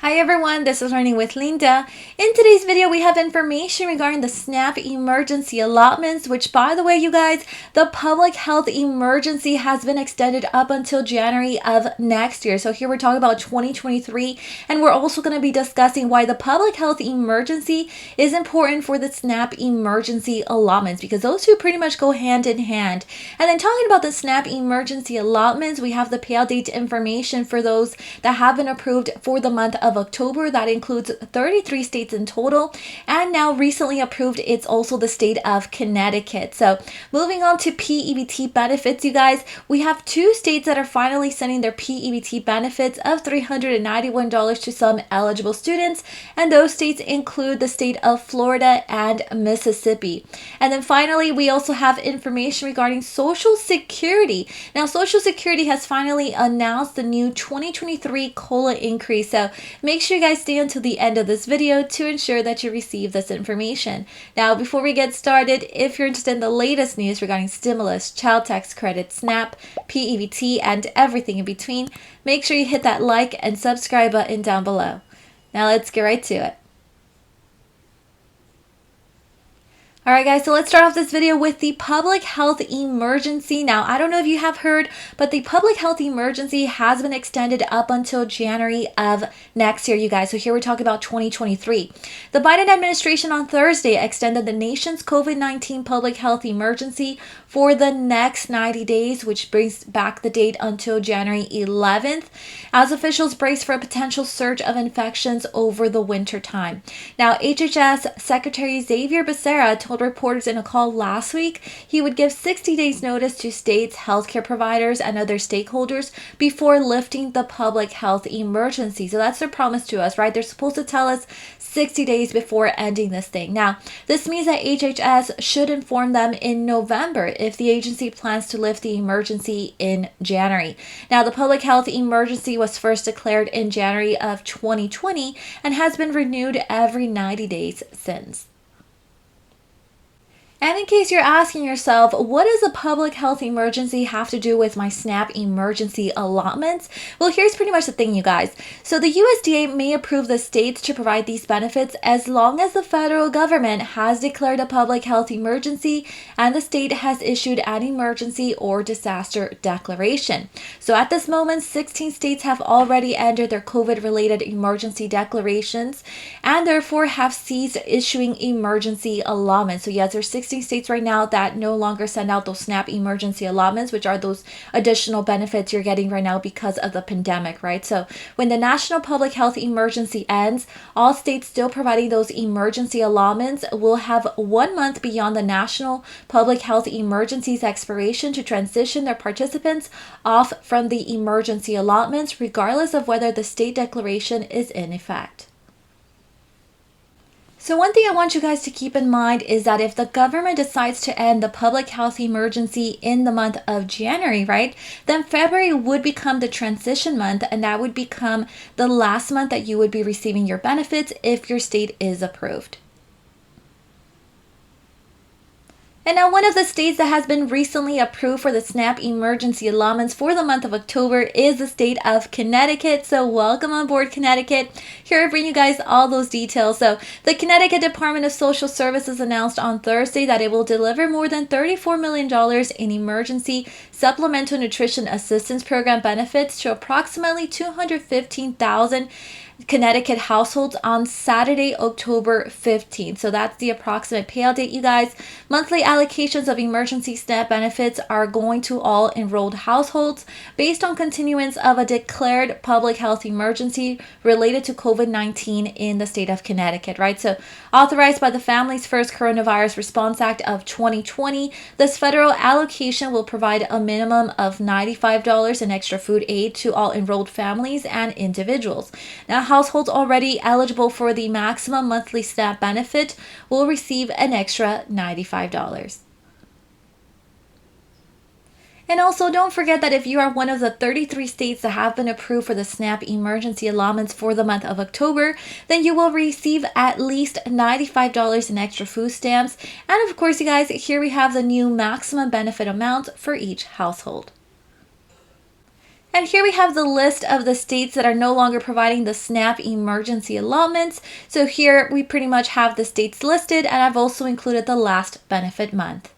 Hi everyone, this is Learning with Linda. In today's video, we have information regarding the SNAP emergency allotments, which by the way, you guys, the public health emergency has been extended up until January of next year. So here we're talking about 2023, and we're also going to be discussing why the public health emergency is important for the SNAP emergency allotments, because those two pretty much go hand in hand. And then talking about the SNAP emergency allotments, we have the payout date information for those that have been approved for the month of October. That includes 33 states in total, and now recently approved, it's also the state of Connecticut. So moving on to P-EBT benefits, you guys, we have two states that are finally sending their P-EBT benefits of $391 to some eligible students, and those states include the state of Florida and Mississippi. And then finally, we also have information regarding Social Security. Now, Social Security has finally announced the new 2023 COLA increase, so make sure you guys stay until the end of this video to ensure that you receive this information. Now, before we get started, if you're interested in the latest news regarding stimulus, child tax credit, SNAP, P-EBT, and everything in between, make sure you hit that like and subscribe button down below. Now let's get right to it. Alright guys, so let's start off this video with the public health emergency. Now, I don't know if you have heard, but the public health emergency has been extended up until January of next year, you guys. So here we're talking about 2023. The Biden administration on Thursday extended the nation's COVID-19 public health emergency for the next 90 days, which brings back the date until January 11th, as officials brace for a potential surge of infections over the winter time. Now, HHS Secretary Xavier Becerra told reporters in a call last week he would give 60 days notice to states, healthcare providers, and other stakeholders before lifting the public health emergency. So that's their promise to us, right? They're supposed to tell us 60 days before ending this thing. Now, this means that HHS should inform them in November if the agency plans to lift the emergency in January. Now, the public health emergency was first declared in January of 2020 and has been renewed every 90 days since. And in case you're asking yourself, what does a public health emergency have to do with my SNAP emergency allotments? Well, here's pretty much the thing, you guys. So the USDA may approve the states to provide these benefits as long as the federal government has declared a public health emergency and the state has issued an emergency or disaster declaration. So at this moment, 16 states have already entered their COVID-related emergency declarations and therefore have ceased issuing emergency allotments. So yes, there's 16 states right now that no longer send out those SNAP emergency allotments, which are those additional benefits you're getting right now because of the pandemic, right? So when the national public health emergency ends, all states still providing those emergency allotments will have 1 month beyond the national public health emergency's expiration to transition their participants off from the emergency allotments, regardless of whether the state declaration is in effect. So one thing I want you guys to keep in mind is that if the government decides to end the public health emergency in the month of January, right, then February would become the transition month, and that would become the last month that you would be receiving your benefits if your state is approved. And now one of the states that has been recently approved for the SNAP emergency allotments for the month of October is the state of Connecticut. So welcome on board, Connecticut. Here I bring you guys all those details. So the Connecticut Department of Social Services announced on Thursday that it will deliver more than $34 million in emergency supplemental nutrition assistance program benefits to approximately 215,000 Connecticut households on Saturday, October 15th. So that's the approximate payout date, you guys. Monthly allocations of emergency SNAP benefits are going to all enrolled households based on continuance of a declared public health emergency related to COVID-19 in the state of Connecticut, right? So authorized by the Families First Coronavirus Response Act of 2020, this federal allocation will provide a minimum of $95 in extra food aid to all enrolled families and individuals. Now, households already eligible for the maximum monthly SNAP benefit will receive an extra $95. And also, don't forget that if you are one of the 33 states that have been approved for the SNAP emergency allotments for the month of October, then you will receive at least $95 in extra food stamps. And of course, you guys, here we have the new maximum benefit amount for each household. And here we have the list of the states that are no longer providing the SNAP emergency allotments. So here we pretty much have the states listed, and I've also included the last benefit month.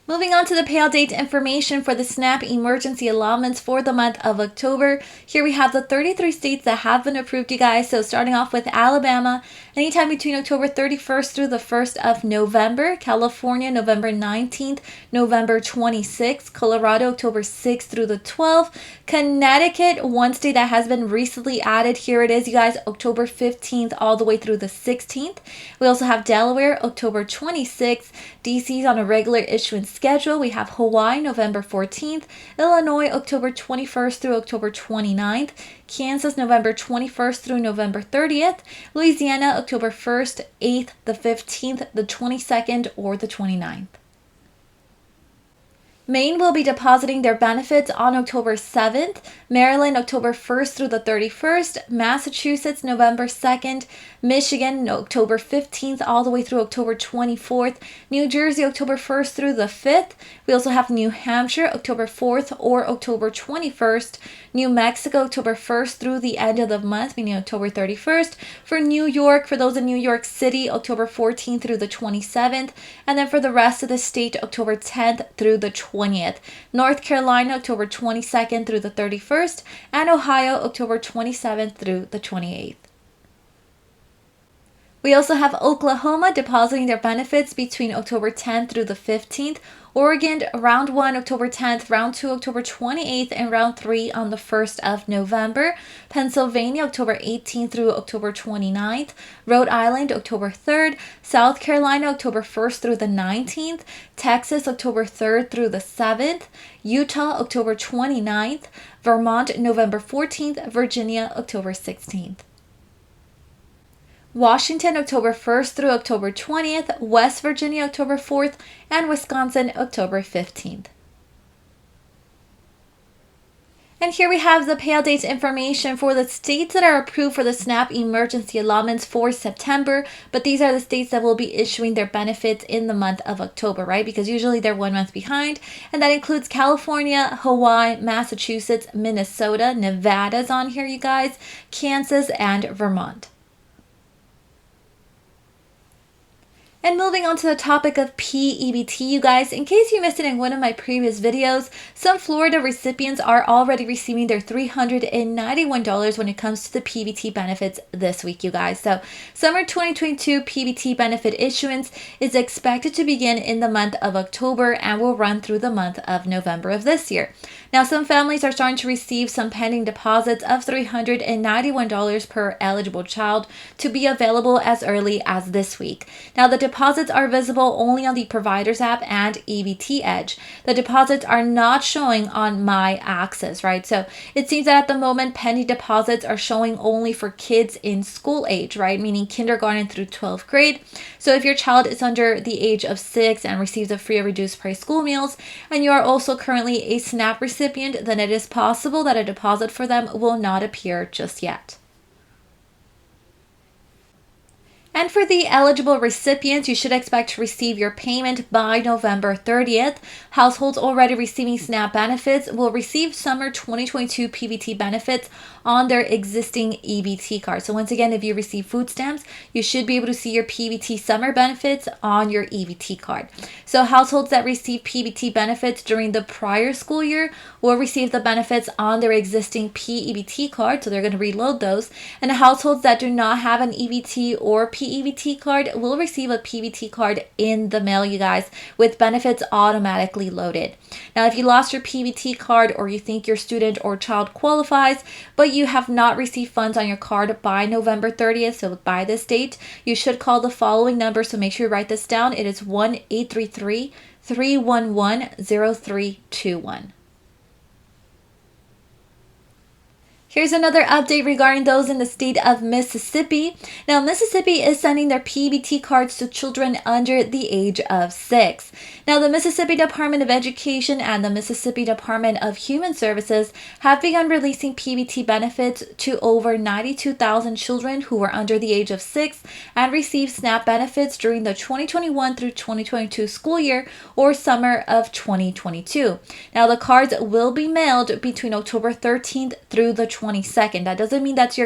Moving on to the payout date information for the SNAP emergency allotments for the month of October. Here we have the 33 states that have been approved, you guys. So starting off with Alabama, anytime between October 31st through the 1st of November. California, November 19th, November 26th. Colorado, October 6th through the 12th. Connecticut, one state that has been recently added. Here it is, you guys, October 15th all the way through the 16th. We also have Delaware, October 26th. DC's on a regular issuance schedule. We have Hawaii, November 14th, Illinois, October 21st through October 29th, Kansas, November 21st through November 30th, Louisiana, October 1st, 8th, the 15th, the 22nd, or the 29th. Maine will be depositing their benefits on October 7th, Maryland October 1st through the 31st, Massachusetts November 2nd, Michigan October 15th all the way through October 24th, New Jersey October 1st through the 5th. We also have New Hampshire October 4th or October 21st, New Mexico October 1st through the end of the month, meaning October 31st. For New York, for those in New York City, October 14th through the 27th, and then for the rest of the state, October 10th through the 20th. North Carolina, October 22nd through the 31st, and Ohio, October 27th through the 28th. We also have Oklahoma depositing their benefits between October 10th through the 15th. Oregon, round 1, October 10th, round 2, October 28th, and round 3 on the 1st of November. Pennsylvania, October 18th through October 29th. Rhode Island, October 3rd. South Carolina, October 1st through the 19th. Texas, October 3rd through the 7th. Utah, October 29th. Vermont, November 14th. Virginia, October 16th. Washington, October 1st through October 20th, West Virginia, October 4th, and Wisconsin, October 15th. And here we have the payout date information for the states that are approved for the SNAP emergency allotments for September, but these are the states that will be issuing their benefits in the month of October, right? Because usually they're 1 month behind, and that includes California, Hawaii, Massachusetts, Minnesota, Nevada's on here, you guys, Kansas, and Vermont. And moving on to the topic of P-EBT, you guys, in case you missed it in one of my previous videos, some Florida recipients are already receiving their $391 when it comes to the P-EBT benefits this week, you guys. So summer 2022 P-EBT benefit issuance is expected to begin in the month of October and will run through the month of November of this year. Now, some families are starting to receive some pending deposits of $391 per eligible child to be available as early as this week. Now, the deposits are visible only on the Providers app and EBT Edge. The deposits are not showing on My Access, right? So it seems that at the moment, pending deposits are showing only for kids in school age, right? Meaning kindergarten through 12th grade. So if your child is under the age of 6 and receives a free or reduced price school meals, and you are also currently a SNAP recipient, then it is possible that a deposit for them will not appear just yet. And for the eligible recipients, you should expect to receive your payment by November 30th. Households already receiving SNAP benefits will receive summer 2022 P-EBT benefits on their existing EBT card. So once again, if you receive food stamps, you should be able to see your P-EBT summer benefits on your EBT card. So households that receive P-EBT benefits during the prior school year will receive the benefits on their existing P-EBT card. So they're going to reload those. And households that do not have an EBT or P-EBT card will receive a P-EBT card in the mail, you guys, with benefits automatically loaded. Now, if you lost your P-EBT card or you think your student or child qualifies, but you have not received funds on your card by November 30th, so by this date, you should call the following number. So make sure you write this down. It is 1-833-311-0321. Here's another update regarding those in the state of Mississippi. Now, Mississippi is sending their P-EBT cards to children under the age of 6. Now, the Mississippi Department of Education and the Mississippi Department of Human Services have begun releasing P-EBT benefits to over 92,000 children who were under the age of 6 and received SNAP benefits during the 2021 through 2022 school year or summer of 2022. Now, the cards will be mailed between October 13th through the 22nd. That doesn't mean that's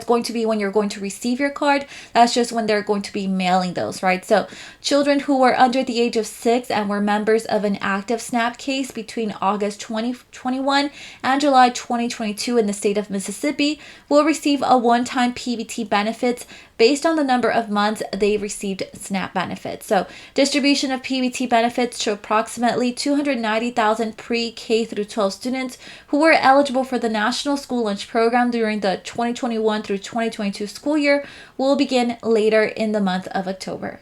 going to be when you're going to receive your card. That's just when they're going to be mailing those, right? So children who were under the age of 6 and were members of an active SNAP case between August 2021 and July 2022 in the state of Mississippi will receive a one-time P-EBT benefits based on the number of months they received SNAP benefits. So distribution of P-EBT benefits to approximately 290,000 pre-K through 12 students who were eligible for the National School Lunch Program during the 2021 through 2022 school year will begin later in the month of October.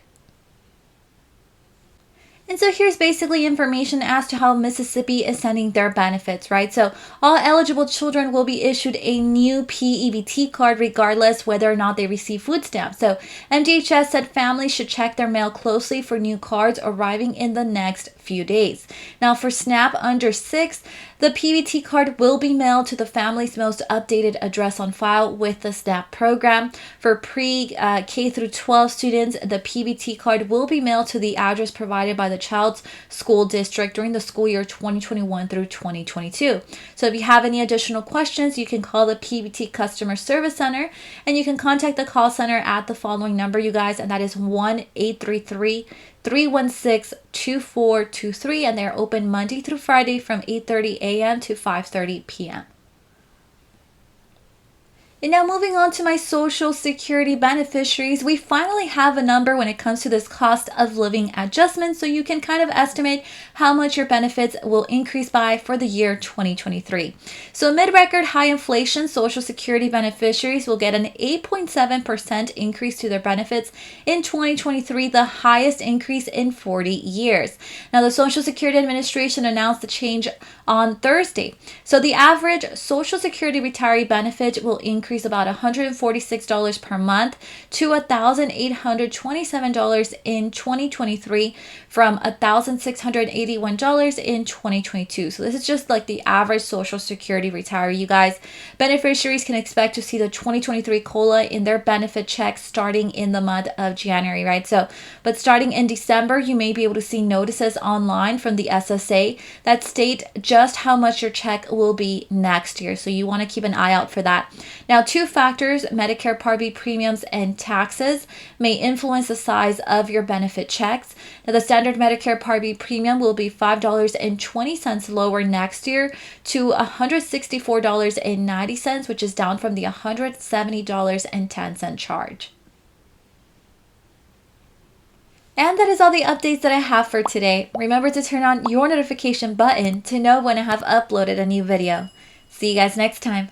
And so here's basically information as to how Mississippi is sending their benefits, right? So all eligible children will be issued a new P-EBT card regardless whether or not they receive food stamps. So MDHS said families should check their mail closely for new cards arriving in the next few days. Now for SNAP under 6, the P-EBT card will be mailed to the family's most updated address on file with the SNAP program. For pre-K through 12 students, the P-EBT card will be mailed to the address provided by the child's school district during the school year 2021 through 2022. So if you have any additional questions, you can call the P-EBT Customer Service Center, and you can contact the call center at the following number, you guys, and that is 1-833-316-2423, and they're open Monday through Friday from 8:30 a.m. to 5:30 p.m. And now moving on to my Social Security beneficiaries, we finally have a number when it comes to this cost of living adjustment, so you can kind of estimate how much your benefits will increase by for the year 2023. So amid record high inflation, Social Security beneficiaries will get an 8.7% increase to their benefits in 2023, the highest increase in 40 years. Now, the Social Security Administration announced the change on Thursday. So the average Social Security retiree benefit will increase about $146 per month to $1,827 in 2023 from $1,681 in 2022. So this is just like the average Social Security retiree, you guys. Beneficiaries can expect to see the 2023 COLA in their benefit checks starting in the month of January, right? But starting in December, you may be able to see notices online from the SSA that state just how much your check will be next year. So you want to keep an eye out for that. Now, two factors, Medicare Part B premiums and taxes, may influence the size of your benefit checks. Now, the standard Medicare Part B premium will be $5.20 lower next year to $164.90, which is down from the $170.10 charge. And that is all the updates that I have for today. Remember to turn on your notification button to know when I have uploaded a new video. See you guys next time.